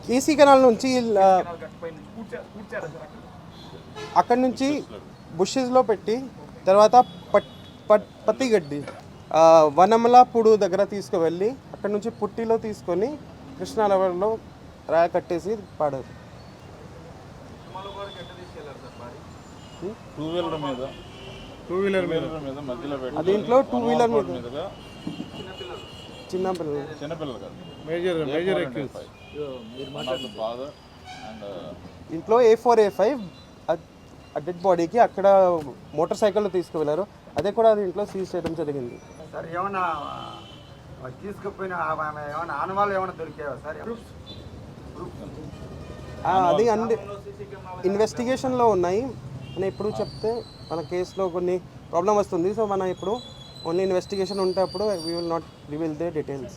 KC canal నుంచి అక్కడి నుంచి బుషెస్లో పెట్టి తర్వాత పత్తిగడ్డి వనమలాపూడు దగ్గర తీసుకువెళ్ళి అక్కడ నుంచి పుట్టిలో తీసుకొని కృష్ణా లెవెల్లో రాయ కట్టేసి పాడారు. దీంట్లో టూ వీలర్ మీద చిన్నపిల్లలు ఇంట్లో A4 A5 డెడ్ బాడీకి అక్కడ మోటార్ సైకిల్లో తీసుకువెళ్ళారు. అదే కూడా అది ఇంట్లో సీజ్ చేయడం జరిగింది. సార్ ఏమన్నా తీసుకుపోయిన ఏమన్నా ఆనవాళ్ళు ఏమైనా దొరికాయా సార్? అది అన్ని ఇన్వెస్టిగేషన్లో ఉన్నాయి. మనం ఇప్పుడు చెప్తే మన కేసులో కొన్ని ప్రాబ్లం వస్తుంది. సో మనం ఇప్పుడు ఓన్లీ ఇన్వెస్టిగేషన్ ఉంటే అప్పుడు we will not reveal the details.